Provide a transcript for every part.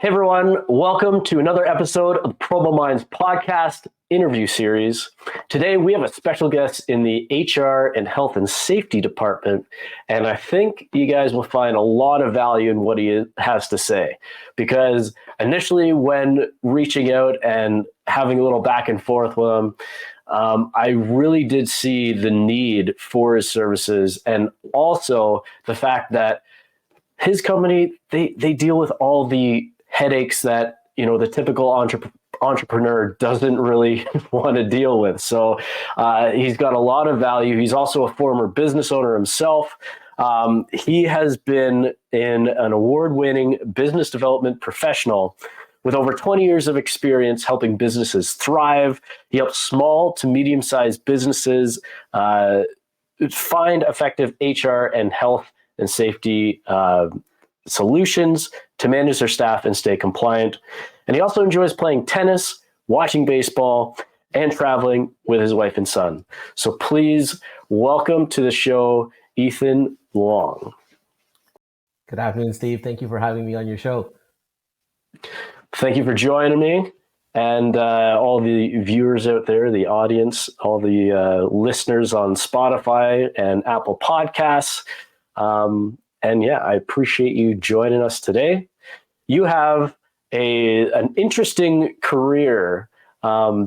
Hey everyone, welcome to another episode of the PromoMinds podcast interview series. Today we have a special guest in the HR and health and safety department, and I think you guys will find a lot of value in what he has to say, because initially when reaching out and having a little back and forth with him, I really did see the need for his services, and also the fact that his company, they deal with all the headaches that the typical entrepreneur doesn't really want to deal with. So he's got a lot of value. He's also a former business owner himself. He has been an award-winning business development professional with over 20 years of experience helping businesses thrive. He helps small to medium-sized businesses find effective HR and health and safety solutions to manage their staff and stay compliant. And he also enjoys playing tennis, watching baseball, and traveling with his wife and son. So please welcome to the show, Ethan Luong. Good afternoon, Steve. Thank you for having me on your show. Thank you for joining me, and all the viewers out there, the audience, all the listeners on Spotify and Apple Podcasts. And yeah, I appreciate you joining us today. You have an interesting career.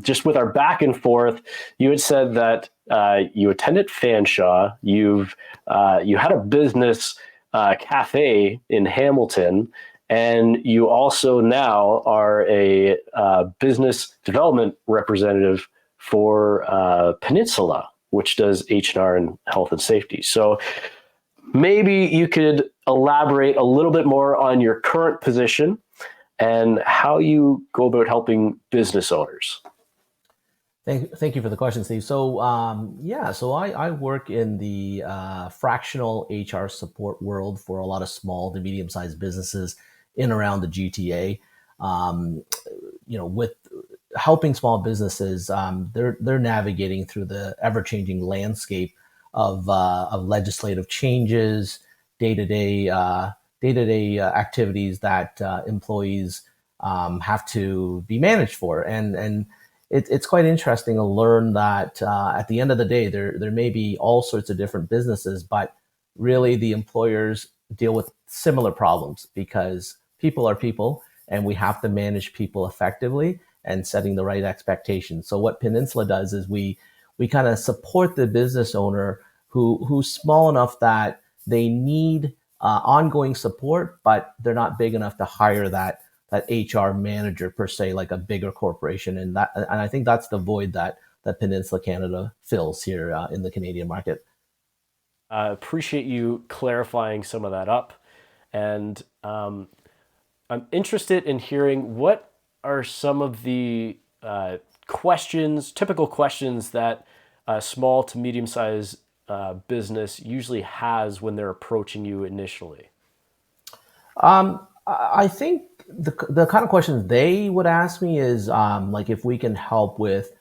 Just with our back and forth, you had said that you attended Fanshawe. You had a business cafe in Hamilton, and you also now are a business development representative for Peninsula, which does H&R and health and safety. So maybe you could elaborate a little bit more on your current position and how you go about helping business owners. Thank you for the question, Steve. So I work in the fractional HR support world for a lot of small to medium-sized businesses in around the GTA. With helping small businesses, they're navigating through the ever-changing landscape of legislative changes, day-to-day activities that employees have to be managed for, and it's quite interesting to learn that at the end of the day, there may be all sorts of different businesses, but really the employers deal with similar problems because people are people, and we have to manage people effectively and setting the right expectations. So what Peninsula does is we kind of support the business owner who's small enough that they need ongoing support, but they're not big enough to hire that HR manager per se, like a bigger corporation. And I think that's the void that Peninsula Canada fills here in the Canadian market. I appreciate you clarifying some of that up. And I'm interested in hearing what are some of the typical questions that a small to medium-sized business usually has when they're approaching you initially? I think the kind of questions they would ask me is like if we can help with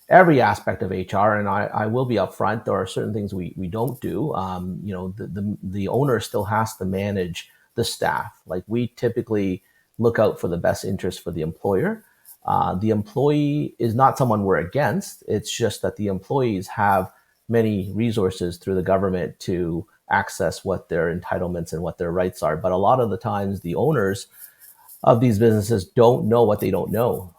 every aspect of HR, and I will be upfront. There are certain things we don't do. The owner still has to manage the staff. Like we typically look out for the best interest for the employer. The employee is not someone we're against. It's just that the employees have many resources through the government to access what their entitlements and what their rights are. But a lot of the times the owners of these businesses don't know what they don't know.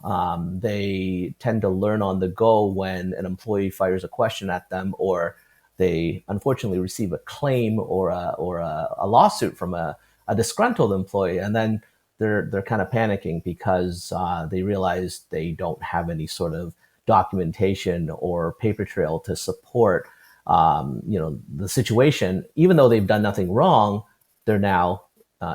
They tend to learn on the go when an employee fires a question at them, or they unfortunately receive a claim or a lawsuit from a disgruntled employee. And then they're kind of panicking because they realize they don't have any sort of documentation or paper trail to support the situation. Even though they've done nothing wrong, they're now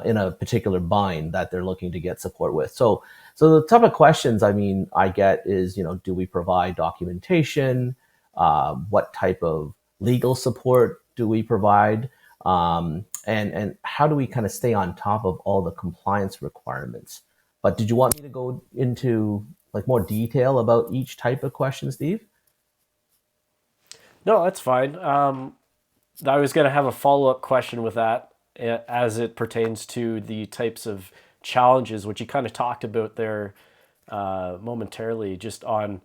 in a particular bind that they're looking to get support with. So the type of questions I get is, do we provide documentation? What type of legal support do we provide? And how do we kind of stay on top of all the compliance requirements? But did you want me to go into like more detail about each type of question, Steve? No, that's fine. I was going to have a follow-up question with that as it pertains to the types of challenges, which you kind of talked about there momentarily, just on,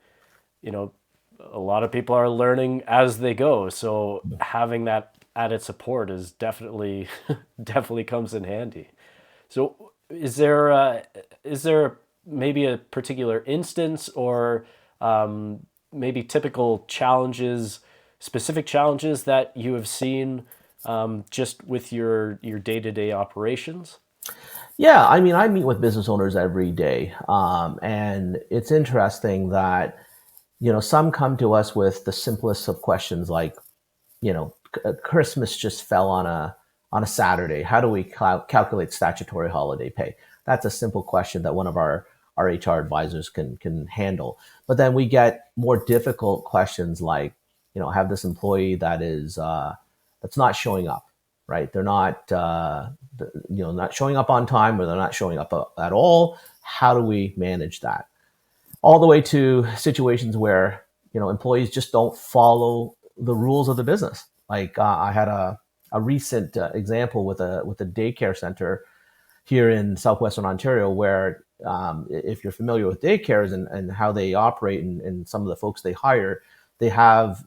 you know, a lot of people are learning as they go. So having that added support is definitely definitely comes in handy. So is there maybe a particular instance or maybe typical challenges, specific challenges that you have seen just with your day-to-day operations? Yeah, I mean, I meet with business owners every day, and it's interesting that some come to us with the simplest of questions, like Christmas just fell on a Saturday. How do we calculate statutory holiday pay? That's a simple question that one of our HR advisors can handle. But then we get more difficult questions like, I have this employee that's not showing up, right? They're not showing up on time, or they're not showing up at all. How do we manage that? All the way to situations where employees just don't follow the rules of the business. Like I had a recent example with a daycare center here in southwestern Ontario, where if you're familiar with daycares and how they operate, and some of the folks they hire, they have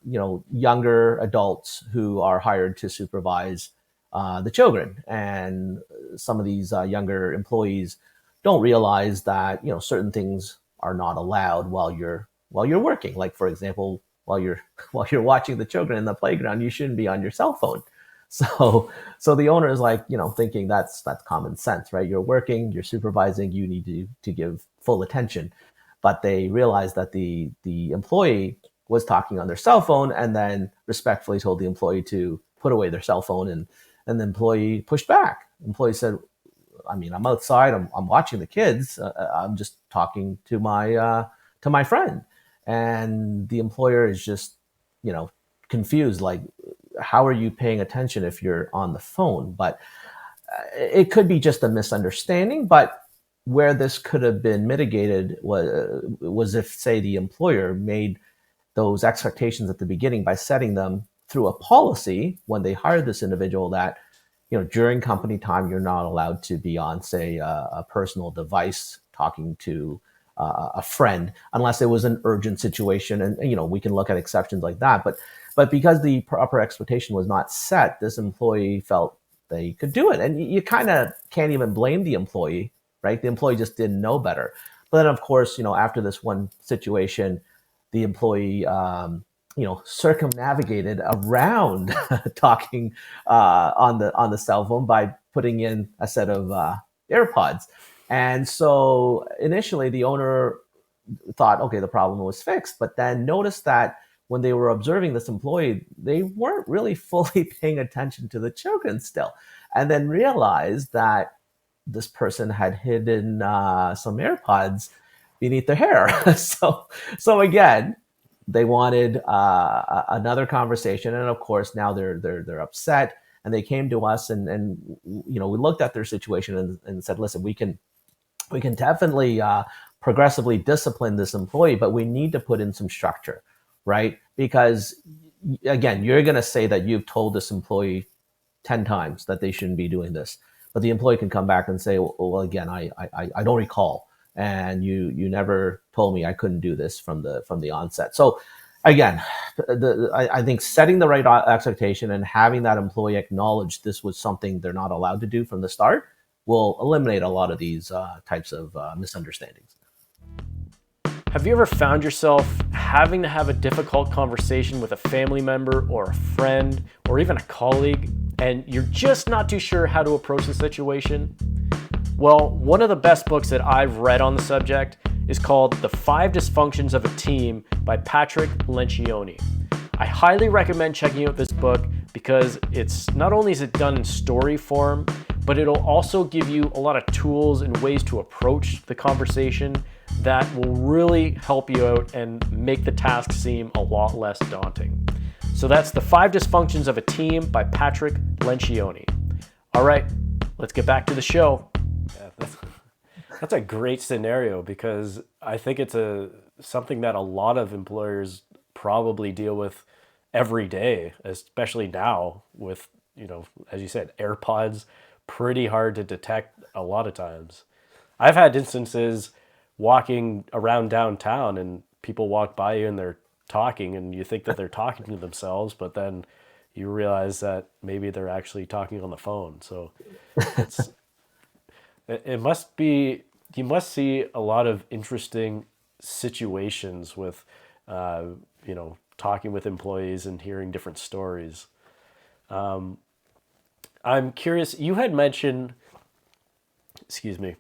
younger adults who are hired to supervise the children, and some of these younger employees don't realize that certain things are not allowed while you're working. Like, for example, while you're while you're watching the children in the playground, you shouldn't be on your cell phone. So the owner is like, thinking that's common sense, right? You're working, you're supervising, you need to give full attention. But they realized that the employee was talking on their cell phone, and then respectfully told the employee to put away their cell phone, and the employee pushed back. The employee said, I mean, I'm outside, I'm watching the kids, I'm just talking to my friend. And the employer is just, confused, like, how are you paying attention if you're on the phone? But it could be just a misunderstanding. But where this could have been mitigated was if, say, the employer made those expectations at the beginning by setting them through a policy when they hired this individual, that during company time, you're not allowed to be on, say, a personal device talking to a friend, unless it was an urgent situation. And we can look at exceptions like that. But because the proper expectation was not set, this employee felt they could do it. And you kind of can't even blame the employee, right? The employee just didn't know better. But then, of course, after this one situation, the employee, circumnavigated around talking on the cell phone by putting in a set of AirPods. And so initially, the owner thought, okay, the problem was fixed, but then noticed that when they were observing this employee, they weren't really fully paying attention to the children still. And then realized that this person had hidden some AirPods beneath their hair. So again, they wanted another conversation, and of course now they're upset, and they came to us, and we looked at their situation and said, listen, we can definitely progressively discipline this employee, but we need to put in some structure, right? Because again, you're going to say that you've told this employee 10 times that they shouldn't be doing this, but the employee can come back and say, well, again, I don't recall, and you never told me I couldn't do this from the onset. So again, I think setting the right expectation and having that employee acknowledge this was something they're not allowed to do from the start will eliminate a lot of these types of misunderstandings. Have you ever found yourself having to have a difficult conversation with a family member or a friend or even a colleague, and you're just not too sure how to approach the situation? Well, one of the best books that I've read on the subject is called The 5 Dysfunctions of a Team by Patrick Lencioni. I highly recommend checking out this book because it's not only is it done in story form, but it'll also give you a lot of tools and ways to approach the conversation that will really help you out and make the task seem a lot less daunting. So that's The 5 Dysfunctions of a Team by Patrick Lencioni. All right, let's get back to the show. Yeah, that's a great scenario, because I think it's something that a lot of employers probably deal with every day, especially now with, as you said, AirPods, pretty hard to detect a lot of times. I've had instances walking around downtown and people walk by you and they're talking and you think that they're talking to themselves, but then you realize that maybe they're actually talking on the phone. So it's it must be you must see a lot of interesting situations with uh, talking with employees and hearing different stories. I'm curious. You had mentioned, excuse me,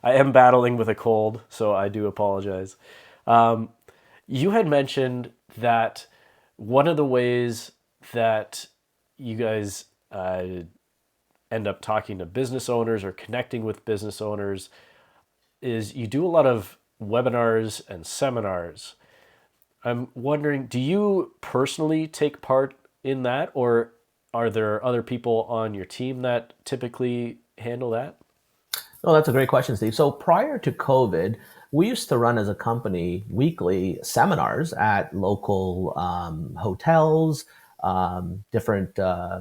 I am battling with a cold, so I do apologize. You had mentioned that one of the ways that you guys end up talking to business owners or connecting with business owners is you do a lot of webinars and seminars. I'm wondering, do you personally take part in that, or are there other people on your team that typically handle that? No, that's a great question, Steve. So prior to COVID, we used to run as a company weekly seminars at local hotels, different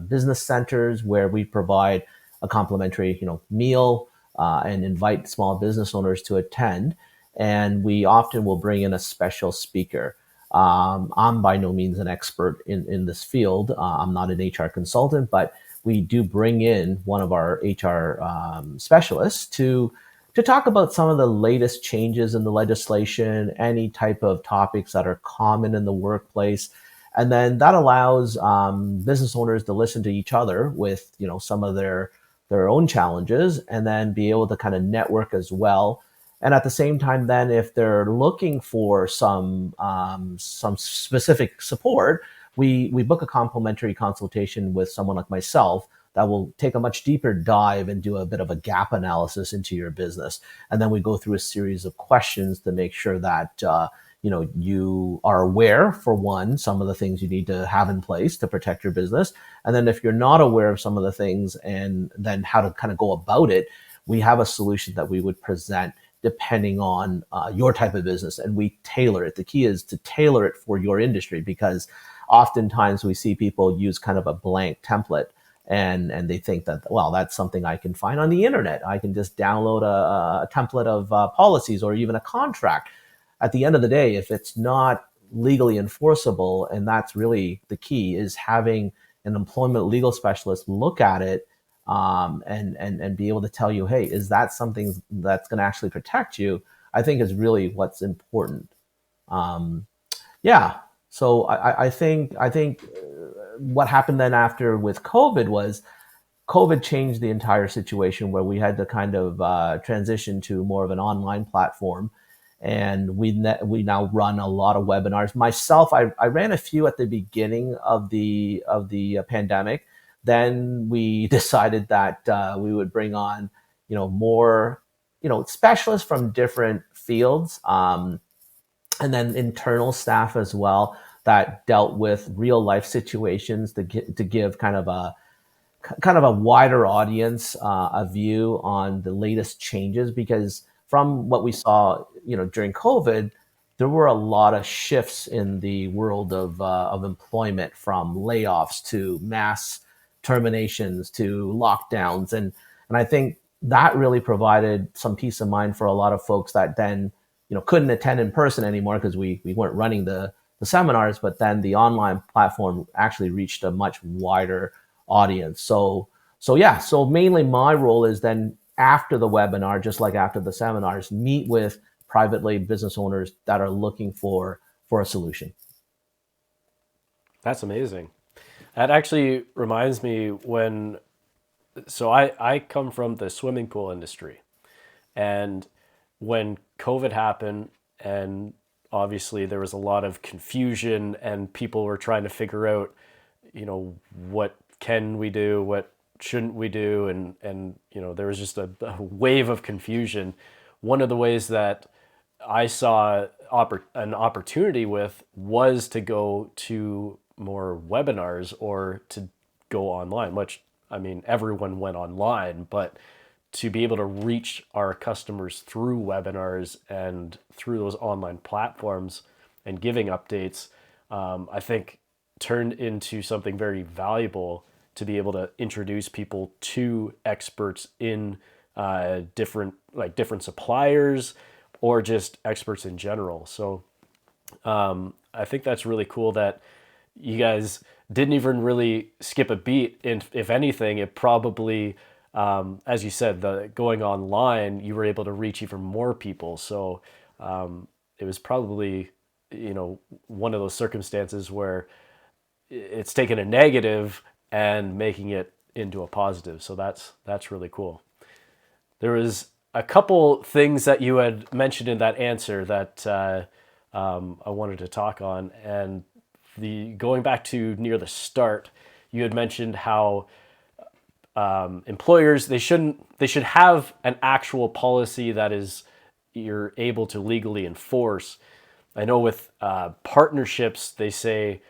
business centers where we provide a complimentary, meal and invite small business owners to attend. And we often will bring in a special speaker. I'm by no means an expert in this field. I'm not an HR consultant, but we do bring in one of our HR specialists to talk about some of the latest changes in the legislation, any type of topics that are common in the workplace, and then that allows business owners to listen to each other with some of their own challenges, and then be able to kind of network as well. And at the same time, then if they're looking for some specific support, we book a complimentary consultation with someone like myself that will take a much deeper dive and do a bit of a gap analysis into your business. And then we go through a series of questions to make sure that you are aware, for one, some of the things you need to have in place to protect your business. And then if you're not aware of some of the things and then how to kind of go about it, we have a solution that we would present depending on your type of business, and we tailor it. The key is to tailor it for your industry, because oftentimes we see people use kind of a blank template, and they think that, well, that's something I can find on the internet. I can just download a template of policies or even a contract. At the end of the day, if it's not legally enforceable, and that's really the key, is having an employment legal specialist look at it and be able to tell you, hey, is that something that's going to actually protect you? I think is really what's important. Um, yeah. So I think what happened then after with COVID was COVID changed the entire situation, where we had to kind of transition to more of an online platform, and we now run a lot of webinars. Myself, I ran a few at the beginning of the pandemic. Then we decided that we would bring on more specialists from different fields. And then internal staff as well that dealt with real life situations to give kind of a wider audience a view on the latest changes, because from what we saw during COVID, there were a lot of shifts in the world of employment, from layoffs to mass terminations to lockdowns, and I think that really provided some peace of mind for a lot of folks that then couldn't attend in person anymore, because we weren't running the seminars, but then the online platform actually reached a much wider audience. So yeah, so mainly my role is then after the webinar, just like after the seminars, meet with privately business owners that are looking for a solution. That's amazing. That actually reminds me I come from the swimming pool industry. And when COVID happened, and obviously there was a lot of confusion, and people were trying to figure out, what can we do, what shouldn't we do, and there was just a wave of confusion. One of the ways that I saw an opportunity with was to go to more webinars or to go online, which, I mean, everyone went online, but to be able to reach our customers through webinars and through those online platforms and giving updates, I think turned into something very valuable, to be able to introduce people to experts in different suppliers or just experts in general. So I think that's really cool that you guys didn't even really skip a beat. And if anything, it probably, as you said, the going online, you were able to reach even more people. So it was probably, one of those circumstances where it's taken a negative and making it into a positive. So that's really cool. There was a couple things that you had mentioned in that answer that I wanted to talk on, and the going back to near the start, you had mentioned how employers they should have an actual policy that is you're able to legally enforce. I know with partnerships, they say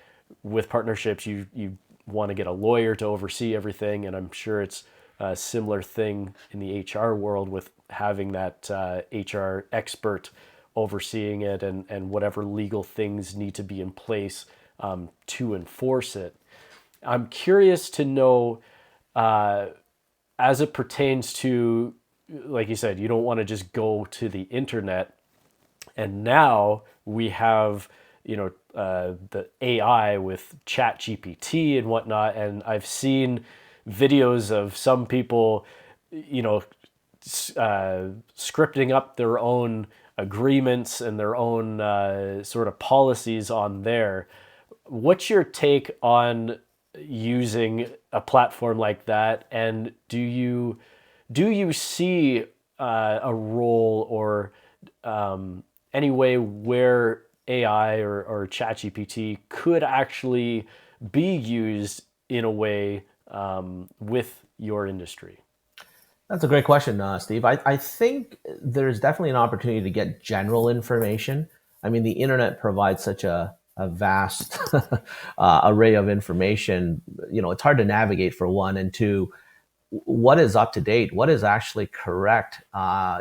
with partnerships you want to get a lawyer to oversee everything, and I'm sure it's a similar thing in the HR world with having that HR expert overseeing it and whatever legal things need to be in place to enforce it. I'm curious to know, as it pertains to, like you said, you don't want to just go to the internet, and now we have the AI with Chat GPT and whatnot, and I've seen videos of some people scripting up their own agreements and their own sort of policies on there. What's your take on using a platform like that, and do you see a role or any way where AI or ChatGPT could actually be used in a way with your industry? That's a great question, Steve. I think there's definitely an opportunity to get general information. I mean, the internet provides such a vast array of information. It's hard to navigate, for one, and two, what is up to date, what is actually correct.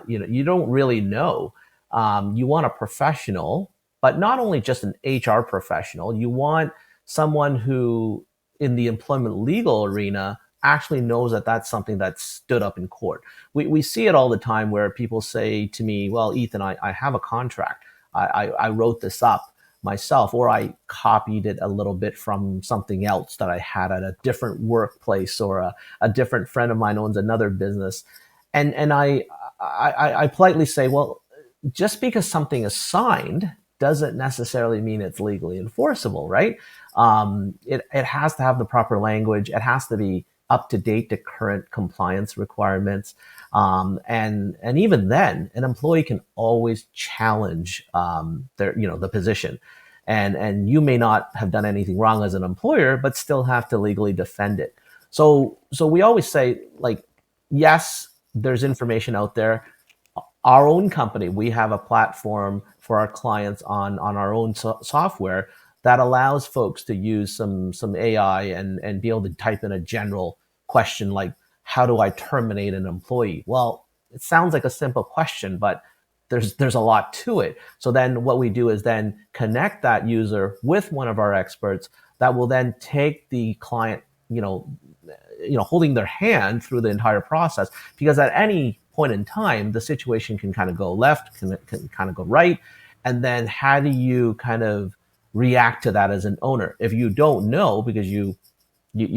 You don't really know. You want a professional, but not only just an HR professional. You want someone who, in the employment legal arena, actually knows that that's something that's stood up in court. We see it all the time where people say to me, well, Ethan, I have a contract. I wrote this up myself, or I copied it a little bit from something else that I had at a different workplace, or a different friend of mine owns another business. And I politely say, well, just because something is signed doesn't necessarily mean it's legally enforceable, right? It has to have the proper language. It has to be up to date to current compliance requirements. And even then, an employee can always challenge the position. And you may not have done anything wrong as an employer, but still have to legally defend it. So we always say, like, yes, there's information out there. Our own company, we have a platform for our clients on our own software that allows folks to use some AI and be able to type in a general question like, how do I terminate an employee? Well, it sounds like a simple question, but there's a lot to it. So then what we do is then connect that user with one of our experts that will then take the client, holding their hand through the entire process, because at any point in time, the situation can kind of go left, can kind of go right. And then how do you kind of react to that as an owner? If you don't know, because you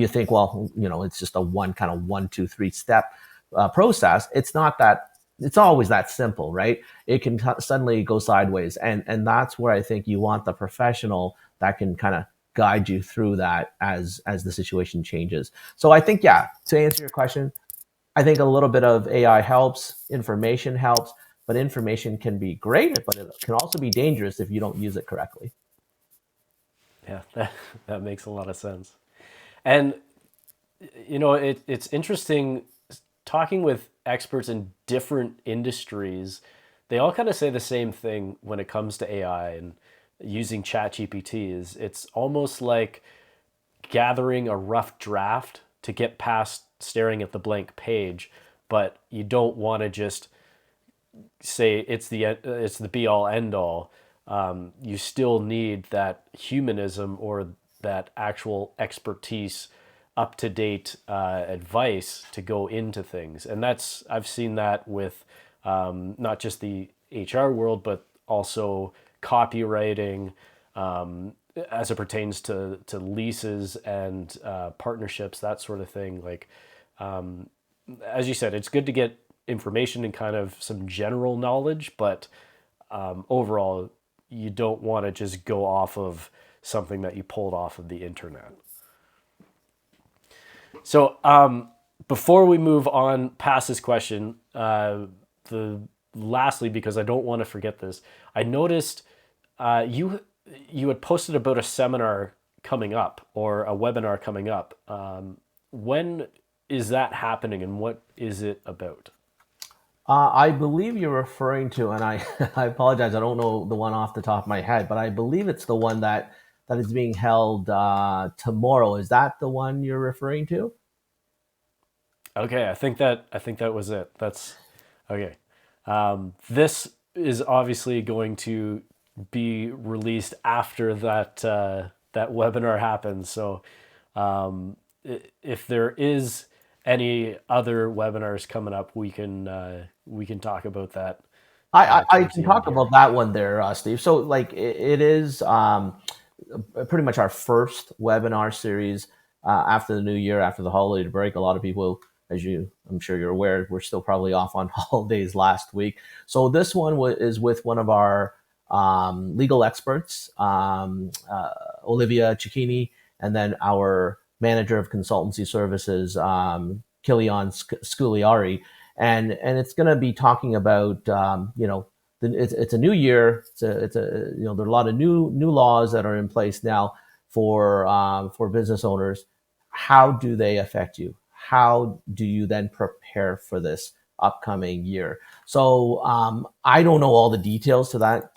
think, well, it's just a one kind of 1, 2, 3 step process. It's not that. It's always that simple, right? It can suddenly go sideways, and that's where I think you want the professional that can kind of guide you through that as the situation changes. So I think, yeah, to answer your question, I think a little bit of AI helps, information helps, but information can be great, but it can also be dangerous if you don't use it correctly. Yeah, that makes a lot of sense. And it's interesting talking with experts in different industries. They all kind of say the same thing when it comes to AI and using ChatGPT. Is it's almost like gathering a rough draft to get past staring at the blank page, but you don't want to just say it's the be all end all. You still need that humanism or that actual expertise up to date advice to go into things. And I've seen that with not just the HR world, but also copywriting, as it pertains to leases and partnerships, that sort of thing. Like, as you said, it's good to get information and kind of some general knowledge, but overall, you don't want to just go off of something that you pulled off of the internet. So, before we move on past this question, the lastly, because I don't want to forget this, I noticed you had posted about a seminar coming up or a webinar coming up. When is that happening, and what is it about? I believe you're referring to, and I, I apologize, I don't know the one off the top of my head, but I believe it's the one that is being held tomorrow. Is that the one you're referring to? Okay, I think that was it. That's okay. This is obviously going to be released after that webinar happens. So, if there is any other webinars coming up, we can talk about that I towards can the end talk here. about that one there, Steve. So, like, it is pretty much our first webinar series after the new year, after the holiday break. A lot of people, I'm sure you're aware, we're still probably off on holidays last week. So this one is with one of our legal experts, Olivia Cicchini, and then our manager of consultancy services, Kilian Sculiari, and it's going to be talking about it's a new year. It's a there are a lot of new laws that are in place now for business owners. How do they affect you? How do you then prepare for this upcoming year? So I don't know all the details to that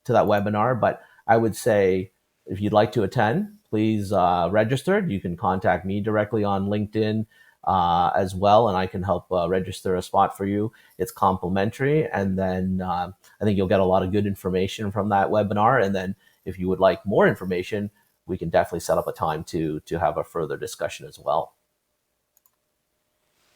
webinar, but I would say if you'd like to attend, please register. You can contact me directly on LinkedIn as well, and I can help register a spot for you. It's complimentary, and then I think you'll get a lot of good information from that webinar. And then if you would like more information, we can definitely set up a time to have a further discussion as well.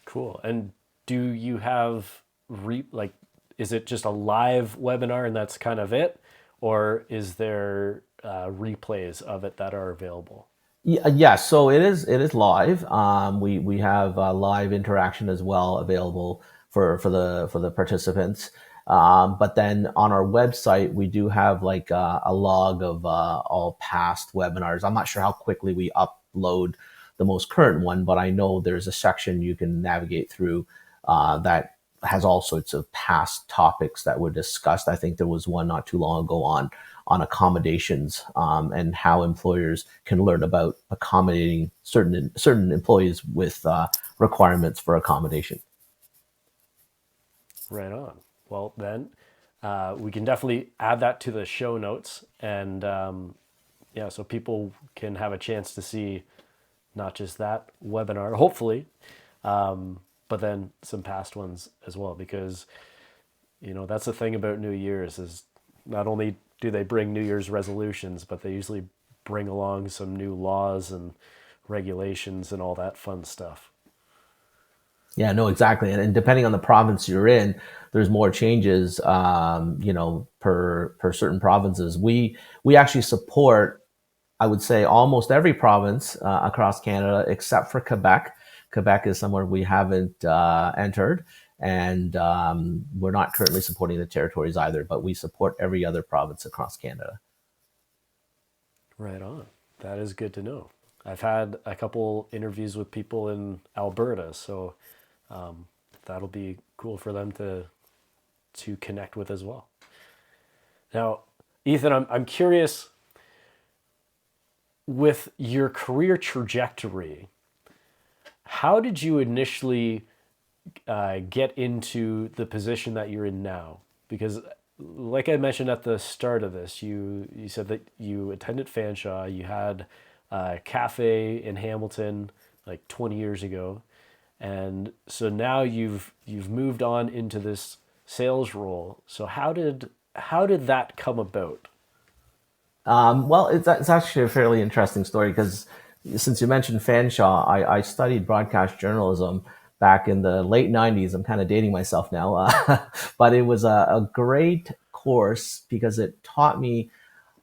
Cool. And do you have like, is it just a live webinar and that's kind of it, or is there replays of it that are available? Yeah, so it is live. We have live interaction as well available for the participants. But then on our website, we do have like a log of all past webinars. I'm not sure how quickly we upload the most current one, but I know there's a section you can navigate through that has all sorts of past topics that were discussed. I think there was one not too long ago on accommodations and how employers can learn about accommodating certain employees with requirements for accommodation. Right on. Well, then we can definitely add that to the show notes, and yeah, so people can have a chance to see not just that webinar, hopefully, but then some past ones as well, because that's the thing about New Year's is not only do they bring New Year's resolutions, but they usually bring along some new laws and regulations and all that fun stuff. Yeah, no, exactly. And depending on the province you're in, there's more changes, per certain provinces. We actually support, I would say, almost every province across Canada except for Quebec. Quebec is somewhere we haven't entered, and we're not currently supporting the territories either. But we support every other province across Canada. Right on. That is good to know. I've had a couple interviews with people in Alberta, so that'll be cool for them to connect with as well. Now, Ethan, I'm curious with your career trajectory. How did you initially get into the position that you're in now? Because, like I mentioned at the start of this, you said that you attended Fanshawe, you had a cafe in Hamilton like 20 years ago, and so now you've moved on into this sales role. So how did that come about? Well, it's actually a fairly interesting story because since you mentioned Fanshawe, I studied broadcast journalism back in the late 90s. I'm kind of dating myself now, but it was a great course because it taught me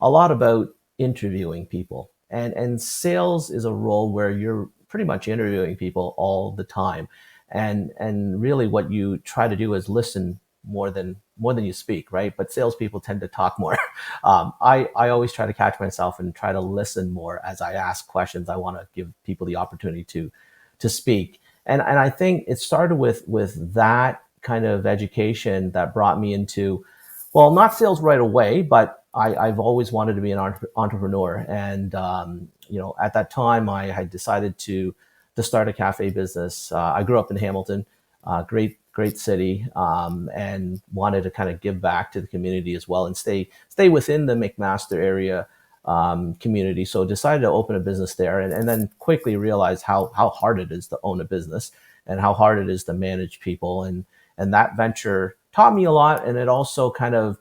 a lot about interviewing people. And sales is a role where you're pretty much interviewing people all the time. And really what you try to do is listen more than you speak, right? But salespeople tend to talk more. I always try to catch myself and try to listen more as I ask questions. I want to give people the opportunity to speak. And I think it started with that kind of education that brought me into, well, not sales right away, but I've always wanted to be an entrepreneur. And at that time, I had decided to start a cafe business. I grew up in Hamilton, great city, and wanted to kind of give back to the community as well and stay within the McMaster area community. So decided to open a business there, and then quickly realized how hard it is to own a business and how hard it is to manage people. And that venture taught me a lot, and it also kind of,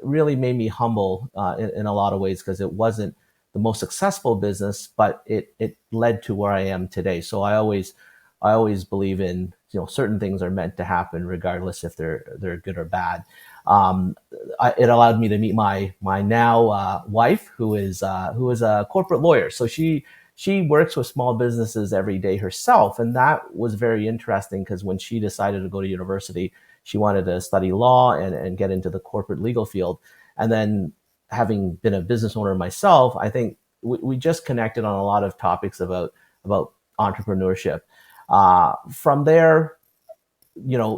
really made me humble in a lot of ways, because it wasn't the most successful business, but it led to where I am today. So I always believe in, certain things are meant to happen regardless if they're good or bad. It allowed me to meet my now wife, who is a corporate lawyer. So she works with small businesses every day herself, and that was very interesting because when she decided to go to university, she wanted to study law and get into the corporate legal field. And then, having been a business owner myself, I think we just connected on a lot of topics about entrepreneurship. From there,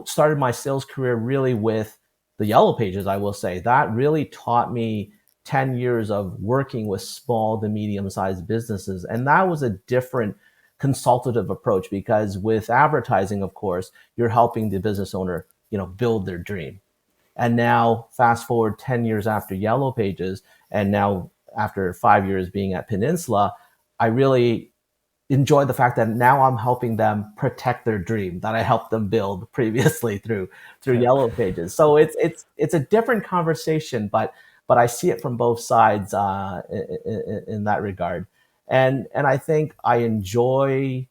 started my sales career really with the Yellow Pages. I will say that really taught me 10 years of working with small to medium-sized businesses. And that was a different consultative approach, because with advertising, of course, you're helping the business owner, build their dream. And now fast forward 10 years after Yellow Pages, and now after 5 years being at Peninsula, I really enjoy the fact that now I'm helping them protect their dream that I helped them build previously through Yeah. Yellow Pages. So it's a different conversation, but I see it from both sides in that regard. And I think I enjoy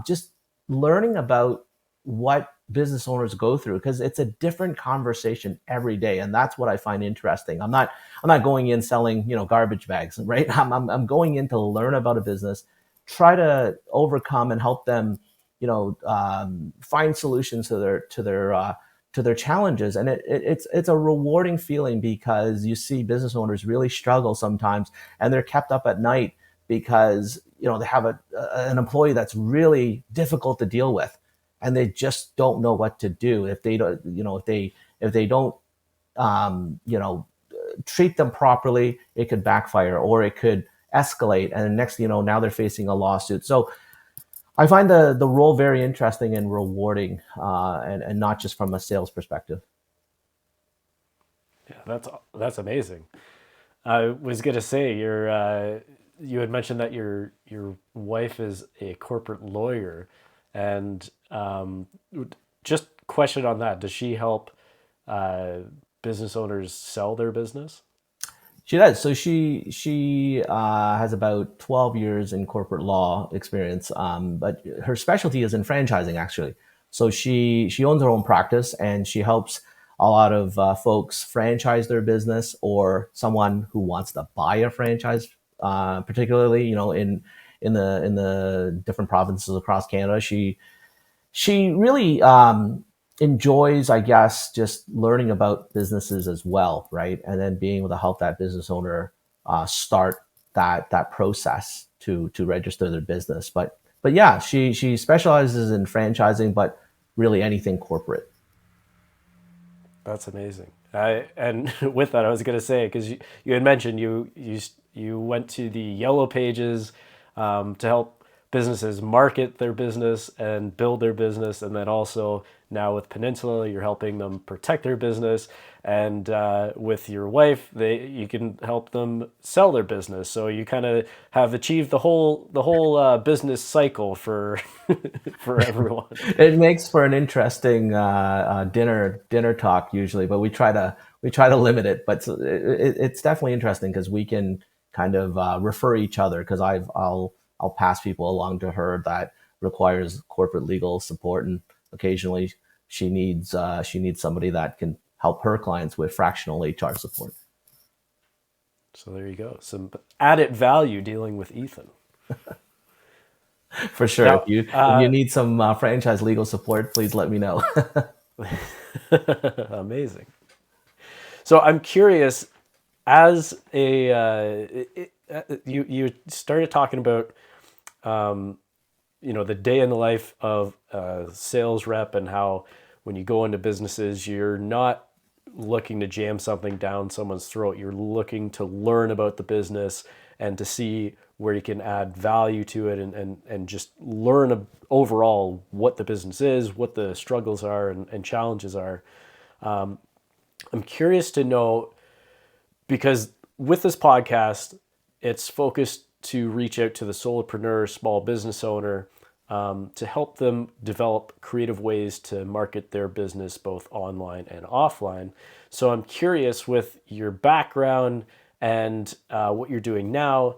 just learning about what business owners go through, because it's a different conversation every day, and that's what I find interesting. I'm not going in selling garbage bags, right? I'm going in to learn about a business, try to overcome and help them, find solutions to their challenges. And it's a rewarding feeling, because you see business owners really struggle sometimes, and they're kept up at night because they have an employee that's really difficult to deal with, and they just don't know what to do. If they don't, if they don't, treat them properly, it could backfire, or it could escalate, and next thing you know, now they're facing a lawsuit. So I find the role very interesting and rewarding, and not just from a sales perspective. Yeah, that's amazing. I was gonna say you had mentioned that your wife is a corporate lawyer, and just question on that. Does she help uh, business owners sell their business? She does. So she has about 12 years in corporate law experience, but her specialty is in franchising, actually. So she owns her own practice, and she helps a lot of folks franchise their business, or someone who wants to buy a franchise, particularly in the different provinces across Canada. She really enjoys, I guess, just learning about businesses as well, right? And then being able to help that business owner start that process to register their business. But yeah, she specializes in franchising, but really anything corporate. That's amazing. And with that, I was gonna say, because you had mentioned you went to the Yellow Pages to help businesses market their business and build their business, and then also now with Peninsula, you're helping them protect their business, and with your wife, you can help them sell their business. So you kind of have achieved the whole business cycle for for everyone. It makes for an interesting dinner talk usually, but we try to limit it. But it's definitely interesting because we can kind of refer each other, because I'll pass people along to her that requires corporate legal support, and occasionally she needs somebody that can help her clients with fractional HR support. So there you go. Some added value dealing with Ethan. For sure. Now, If you need some franchise legal support, please let me know. amazing. So I'm curious, as a you started talking about the day in the life of a sales rep, and how when you go into businesses, you're not looking to jam something down someone's throat. You're looking to learn about the business and to see where you can add value to it, and just learn overall what the business is, what the struggles are and challenges are. I'm curious to know, because with this podcast, it's focused to reach out to the solopreneur, small business owner, to help them develop creative ways to market their business both online and offline. So I'm curious, with your background and what you're doing now,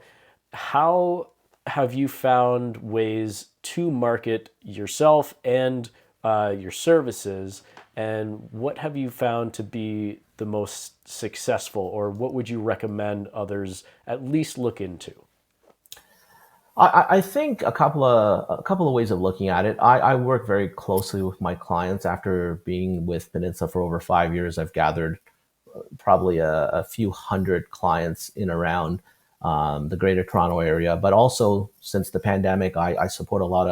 how have you found ways to market yourself and your services, and what have you found to be the most successful, or what would you recommend others at least look into? I think a couple of ways of looking at it. I work very closely with my clients. After being with Peninsula for over 5 years, I've gathered probably a few hundred clients in around the Greater Toronto area. But also, since the pandemic, I support a lot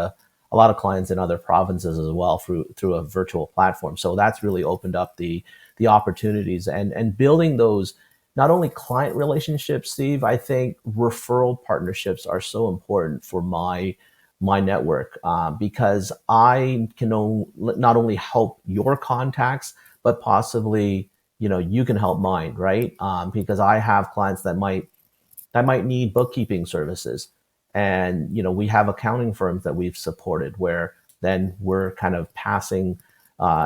of clients in other provinces as well through a virtual platform. So that's really opened up the opportunities, and building those not only client relationships, Steve. I think referral partnerships are so important for my network, because I can not only help your contacts, but possibly you can help mine, right? Because I have clients that might need bookkeeping services, and we have accounting firms that we've supported, where then we're kind of passing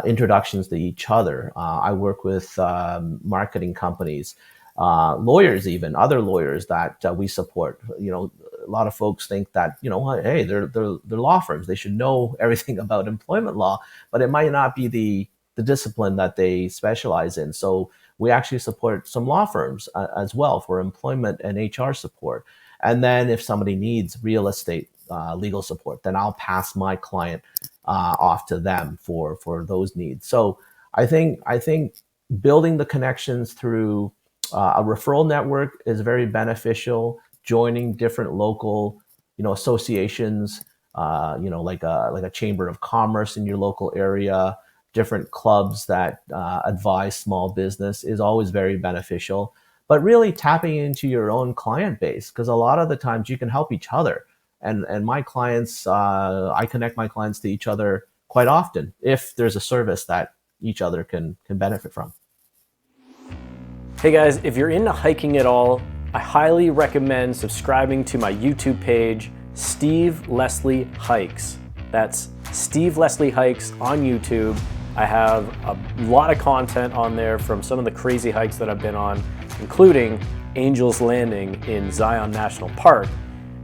introductions to each other. I work with marketing companies, lawyers, even other lawyers that we support. A lot of folks think that hey, they're law firms, they should know everything about employment law, but it might not be the discipline that they specialize in. So we actually support some law firms as well for employment and HR support. And then if somebody needs real estate legal support, then I'll pass my client off to them for those needs. So I think building the connections through a referral network is very beneficial. Joining different local associations, like a chamber of commerce in your local area, different clubs that advise small business, is always very beneficial. But really tapping into your own client base, because a lot of the times you can help each other. And my clients, I connect my clients to each other quite often if there's a service that each other can benefit from. Hey guys, if you're into hiking at all, I highly recommend subscribing to my YouTube page, Steve Leslie Hikes. That's Steve Leslie Hikes on YouTube. I have a lot of content on there from some of the crazy hikes that I've been on, including Angel's Landing in Zion National Park.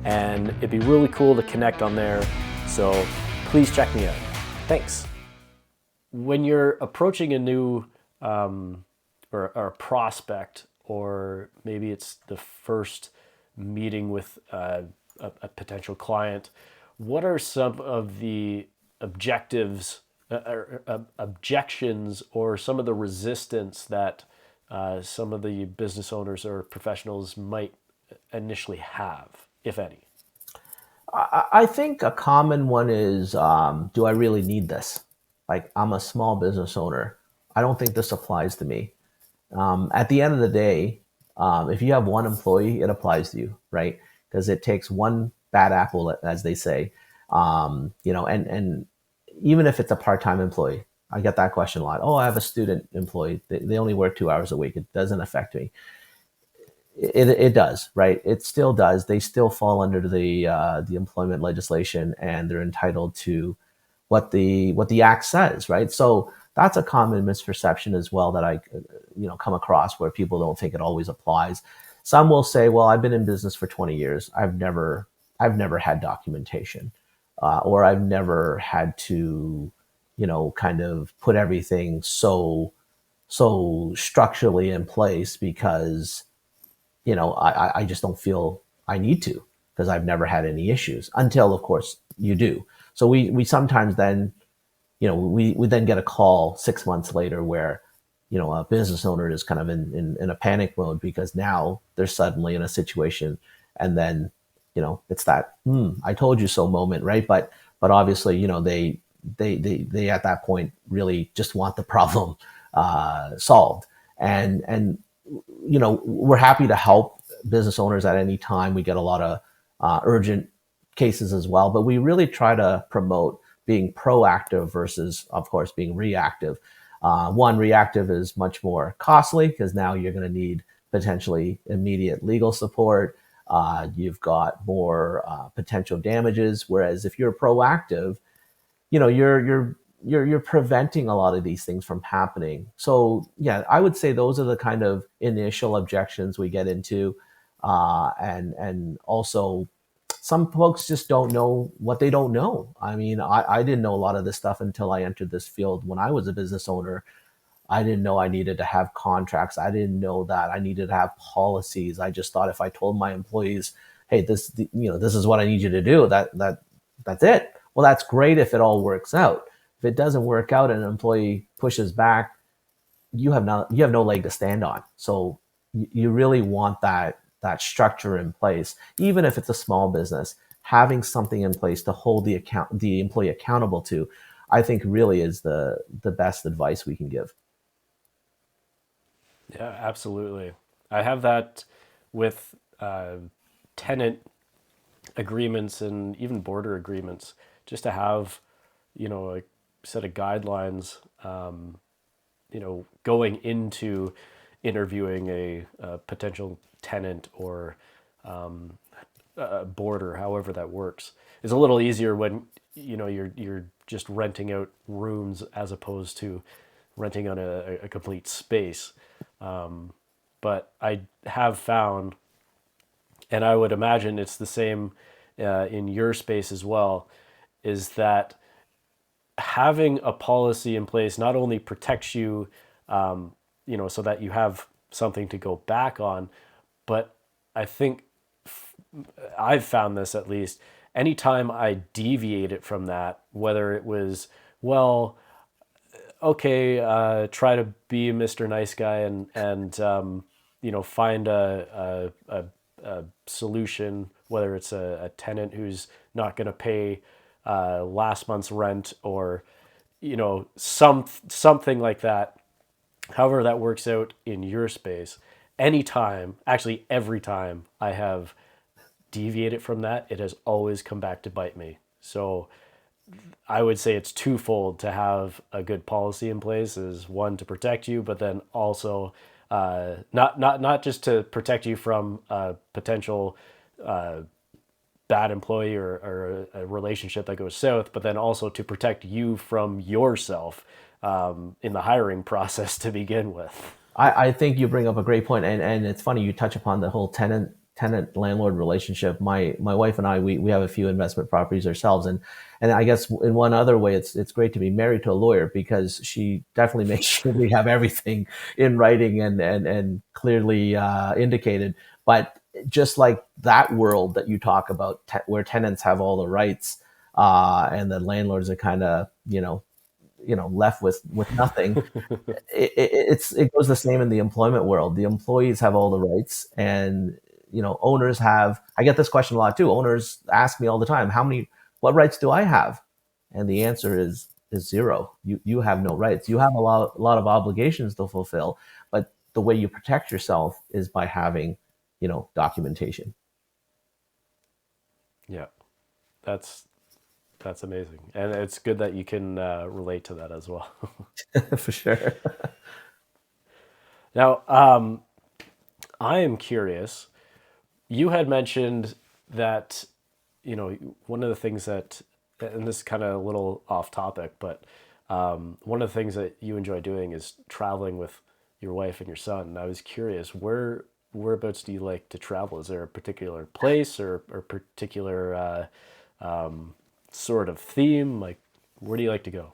And it'd be really cool to connect on there. So please check me out. Thanks. When you're approaching a new or a prospect, or maybe it's the first meeting with a potential client, what are some of the objectives, objections, or some of the resistance that some of the business owners or professionals might initially have, if any? I think a common one is, do I really need this? Like, I'm a small business owner. I don't think this applies to me. At the end of the day, if you have one employee, it applies to you, right? Because it takes one bad apple, as they say. And even if it's a part-time employee, I get that question a lot. Oh, I have a student employee. They only work 2 hours a week. It doesn't affect me. It does, right? It still does. They still fall under the employment legislation, and they're entitled to what the act says, right? So that's a common misperception as well that I come across, where people don't think it always applies. Some will say, well, I've been in business for 20 years. I've never had documentation, or I've never had to, kind of put everything so structurally in place because, I just don't feel I need to, because I've never had any issues until, of course, you do. So we sometimes then, we then get a call 6 months later where, a business owner is kind of in a panic mode because now they're suddenly in a situation, and then, it's that, I told you so moment, right? But obviously, they at that point really just want the problem solved. And we're happy to help business owners at any time. We get a lot of urgent cases as well, but we really try to promote being proactive versus, of course, being reactive. One, reactive is much more costly because now you're going to need potentially immediate legal support. You've got more potential damages. Whereas if you're proactive, you're preventing a lot of these things from happening. So yeah, I would say those are the kind of initial objections we get into, and also some folks just don't know what they don't know. I mean, I didn't know a lot of this stuff until I entered this field when I was a business owner. I didn't know I needed to have contracts. I didn't know that I needed to have policies. I just thought if I told my employees, "Hey, this is what I need you to do," that's it. Well, that's great if it all works out. If it doesn't work out and an employee pushes back, you have no leg to stand on. So you really want that structure in place, even if it's a small business. Having something in place to hold the employee accountable to, I think, really is the best advice we can give. Yeah, absolutely. I have that with tenant agreements and even border agreements, just to have, a set of guidelines, going into interviewing a potential tenant or border, however that works. It's a little easier when you're just renting out rooms as opposed to renting on a complete space. But I have found, and I would imagine it's the same in your space as well, is that having a policy in place not only protects you, so that you have something to go back on, but I think I've found this at least, anytime I deviated from that, whether it was, well, okay, try to be Mr. Nice Guy and find a solution, whether it's a tenant who's not going to pay last month's rent, or something like that. However that works out in your space. Anytime, actually every time I have deviated from that, it has always come back to bite me. So I would say it's twofold to have a good policy in place: is one, to protect you, but then also not just to protect you from a potential bad employee or a relationship that goes south, but then also to protect you from yourself in the hiring process to begin with. I think you bring up a great point, and it's funny you touch upon the whole tenant landlord relationship. My wife and I, we have a few investment properties ourselves, and I guess in one other way, it's great to be married to a lawyer, because she definitely makes sure we have everything in writing and clearly indicated. But just like that world that you talk about, where tenants have all the rights, and the landlords are kind of left with nothing. It goes the same in the employment world. The employees have all the rights, and owners have. I get this question a lot too. Owners ask me all the time, what rights do I have? And the answer is zero. You have no rights. You have a lot of obligations to fulfill, but the way you protect yourself is by having documentation. Yeah, that's that's amazing, and it's good that you can relate to that as well. For sure. Now, I am curious. You had mentioned that, one of the things that, and this is kind of a little off topic, but one of the things that you enjoy doing is traveling with your wife and your son. And I was curious, whereabouts do you like to travel? Is there a particular place or particular sort of theme? Like, where do you like to go?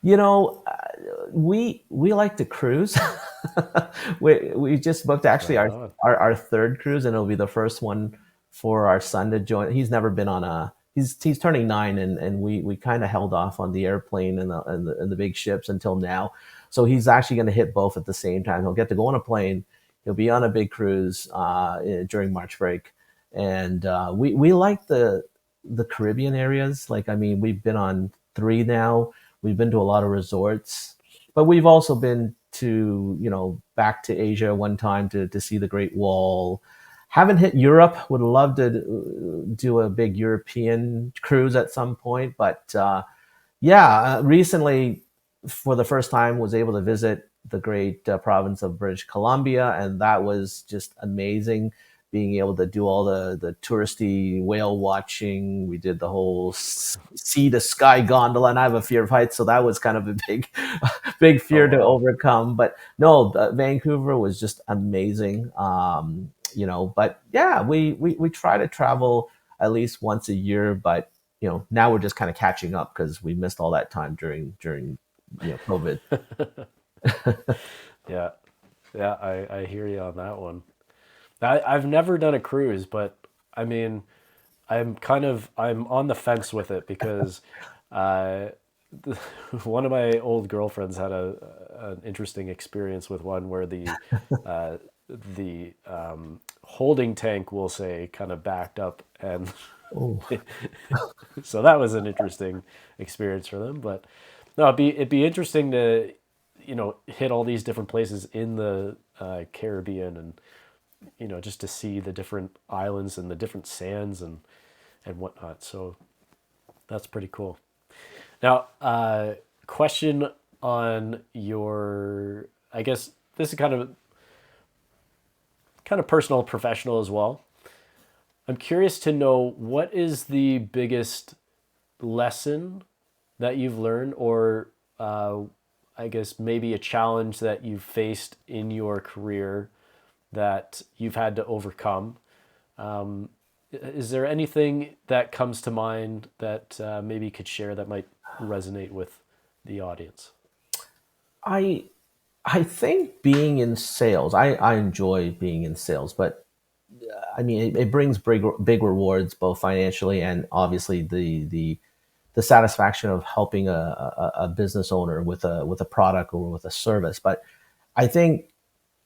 You know, we like to cruise. We just booked actually Right on. our third cruise, and it'll be the first one for our son to join. He's never been on a. He's turning 9, and we kind of held off on the airplane and the big ships until now. So he's actually going to hit both at the same time. He'll get to go on a plane. He'll be on a big cruise during March break, and we like the Caribbean areas. Like, I mean, we've been on 3 now. We've been to a lot of resorts, but we've also been to, back to Asia one time to see the Great Wall. Haven't hit Europe. Would love to do a big European cruise at some point. But yeah, recently, for the first time, was able to visit the great province of British Columbia, and that was just amazing. Being able to do all the touristy whale watching, we did the whole sea to sky gondola, and I have a fear of heights, so that was kind of a big, big Oh fear to wow. overcome. But no, Vancouver was just amazing. But yeah, we try to travel at least once a year, but now we're just kind of catching up because we missed all that time during COVID. Yeah, yeah, I hear you on that one. I've never done a cruise, but I mean, I'm on the fence with it because uh, one of my old girlfriends had an interesting experience with one where uh, the holding tank, we'll say, kind of backed up, and Oh, so that was an interesting experience for them. But no, it'd be interesting to hit all these different places in the Caribbean, and just to see the different islands and the different sands and whatnot. So that's pretty cool. Now, question on your, I guess this is kind of personal, professional as well. I'm curious to know what is the biggest lesson that you've learned, or I guess maybe a challenge that you've faced in your career that you've had to overcome. Is there anything that comes to mind that maybe you could share that might resonate with the audience? I I think being in sales, I enjoy being in sales, but I mean, it brings big rewards, both financially and obviously the satisfaction of helping a business owner with a product or with a service. But I think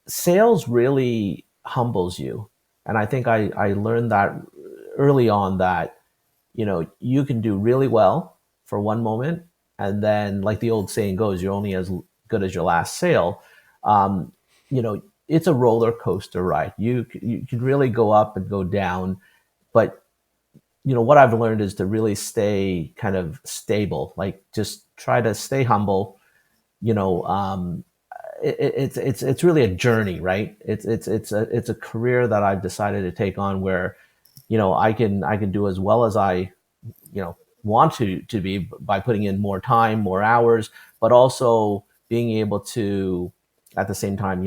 sales really humbles you, and I think I learned that early on that you can do really well for one moment, and then, like the old saying goes, you're only as good as your last sale. um, it's a roller coaster ride. You can really go up and go down, but what I've learned is to really stay kind of stable, like just try to stay humble. you know um, it's really a journey, right? It's a career that I've decided to take on where I can do as well as I want to be by putting in more time, more hours, but also being able to at the same time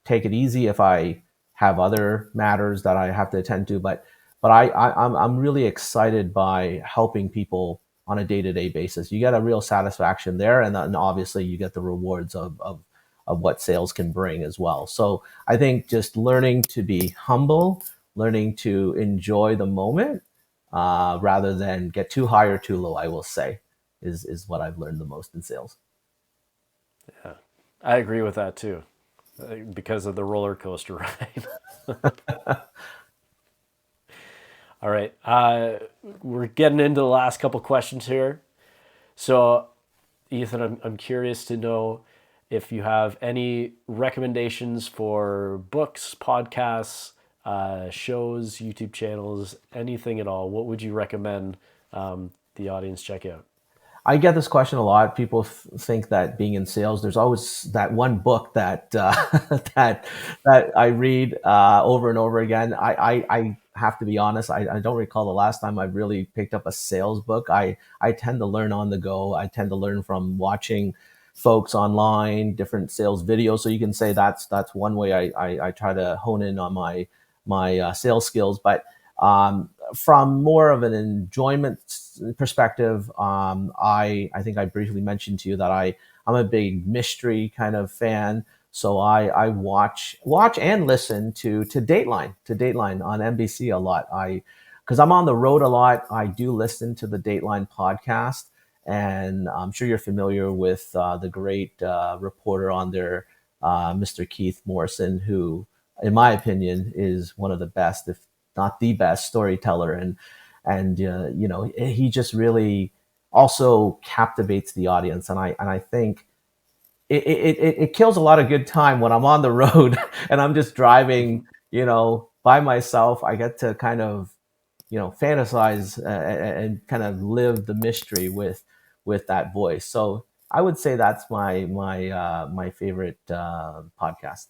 take it easy if I have other matters that I have to attend to. But I'm really excited by helping people on a day-to-day basis. You get a real satisfaction there, and then obviously you get the rewards of what sales can bring as well. So I think just learning to be humble, learning to enjoy the moment, rather than get too high or too low, I will say, is what I've learned the most in sales. Yeah, I agree with that too, because of the roller coaster ride. All right, we're getting into the last couple questions here. So, Ethan, I'm curious to know if you have any recommendations for books, podcasts, shows, YouTube channels, anything at all. What would you recommend the audience check out? I get this question a lot. People think that being in sales, there's always that one book that that I read over and over again. I have to be honest. I don't recall the last time I really picked up a sales book. I tend to learn on the go. I tend to learn from watching folks online, different sales videos. So you can say that's one way I try to hone in on my sales skills. But from more of an enjoyment perspective, I think I briefly mentioned to you that I'm a big mystery kind of fan. So I watch and listen to Dateline on NBC a lot. Because I'm on the road a lot, I do listen to the Dateline podcast, and I'm sure you're familiar with the great reporter on there, Mr. Keith Morrison, who, in my opinion, is one of the best, if not the best, storyteller. And you know, he just really also captivates the audience, and I think it kills a lot of good time when I'm on the road and I'm just driving, you know, by myself. I get to kind of, you know, fantasize and kind of live the mystery with that voice. So I would say that's my favorite podcast.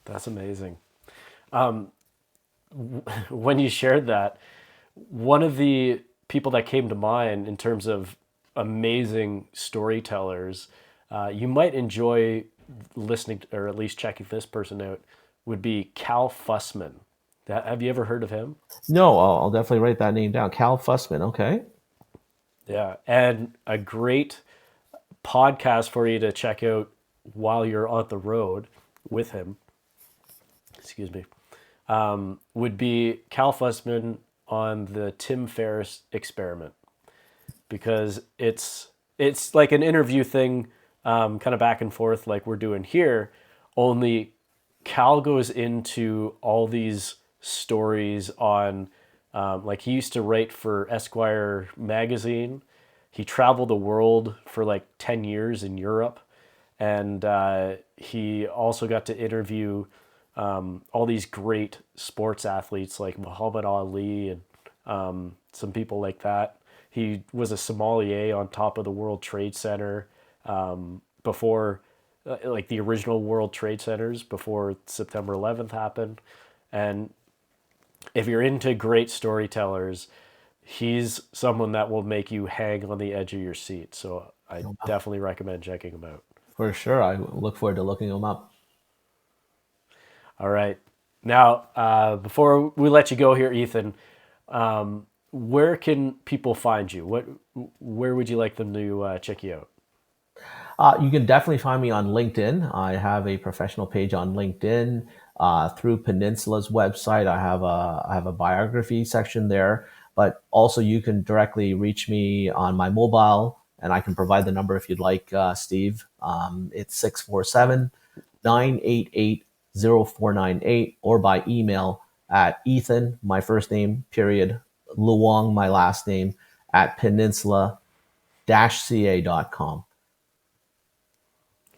That's amazing. Um, when you shared that, one of the people that came to mind in terms of amazing storytellers, you might enjoy listening or at least checking this person out, would be Cal Fussman. Have you ever heard of him? No, I'll definitely write that name down. Cal Fussman. Okay. Yeah, and a great podcast for you to check out while you're on the road with him. Excuse me. Would be Cal Fussman on the Tim Ferriss Experiment, because it's like an interview thing, kind of back and forth like we're doing here. Only Cal goes into all these stories on, like he used to write for Esquire magazine. He traveled the world for like 10 years in Europe, and he also got to interview all these great sports athletes like Muhammad Ali and some people like that. He was a sommelier on top of the World Trade Center before, like the original World Trade Centers before September 11th happened. And if you're into great storytellers, he's someone that will make you hang on the edge of your seat. So I definitely recommend checking him out. For sure. I look forward to looking them up. All right. Now, before we let you go here, Ethan, where can people find you? Where would you like them to check you out? You can definitely find me on LinkedIn. I have a professional page on LinkedIn. Through Peninsula's website, I have a biography section there. But also, you can directly reach me on my mobile, and I can provide the number if you'd like, Steve. It's 647-988-0498, or by email at Ethan, my first name, period, Luong, my last name, at peninsula-ca.com.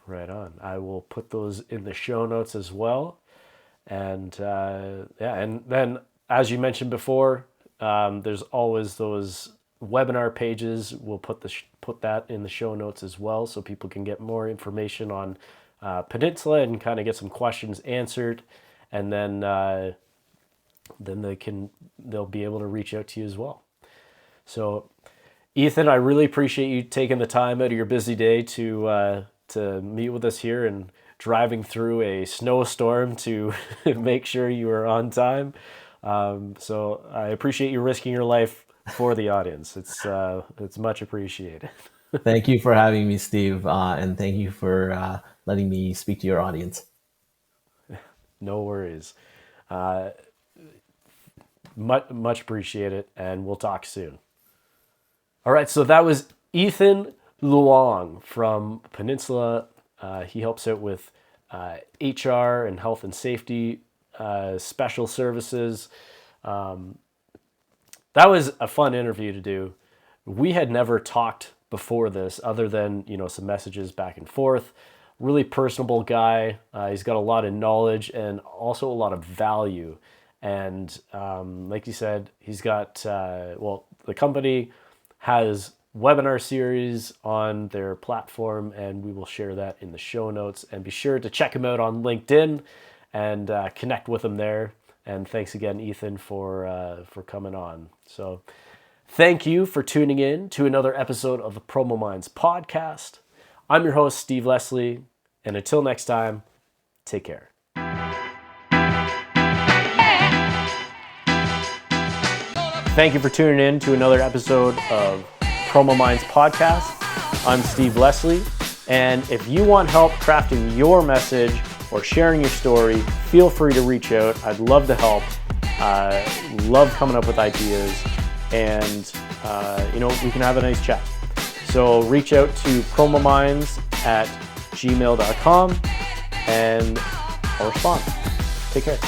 Right on. I will put those in the show notes as well. And yeah, and then as you mentioned before, there's always those webinar pages. We'll put that in the show notes as well, so people can get more information on Peninsula and kind of get some questions answered, and then they'll be able to reach out to you as well. So, Ethan, I really appreciate you taking the time out of your busy day to meet with us here and driving through a snowstorm to make sure you are on time. So I appreciate you risking your life for the audience. It's much appreciated. Thank you for having me, Steve, and thank you for letting me speak to your audience. No worries. Much appreciate it, and we'll talk soon. All right, so that was Ethan Luong from Peninsula. He helps out with HR and health and safety special services. That was a fun interview to do. We had never talked before this, other than some messages back and forth. Really personable guy. He's got a lot of knowledge and also a lot of value. And like you said, he's got the company has webinar series on their platform, and we will share that in the show notes. And be sure to check him out on LinkedIn and connect with him there. And thanks again, Ethan, for coming on. So thank you for tuning in to another episode of the PromoMinds podcast. I'm your host, Steve Leslie, and until next time, take care. Thank you for tuning in to another episode of PromoMinds podcast. I'm Steve Leslie, and if you want help crafting your message or sharing your story, feel free to reach out. I'd love to help. Love coming up with ideas, and we can have a nice chat. So reach out to PromoMinds@gmail.com and I'll respond. Take care.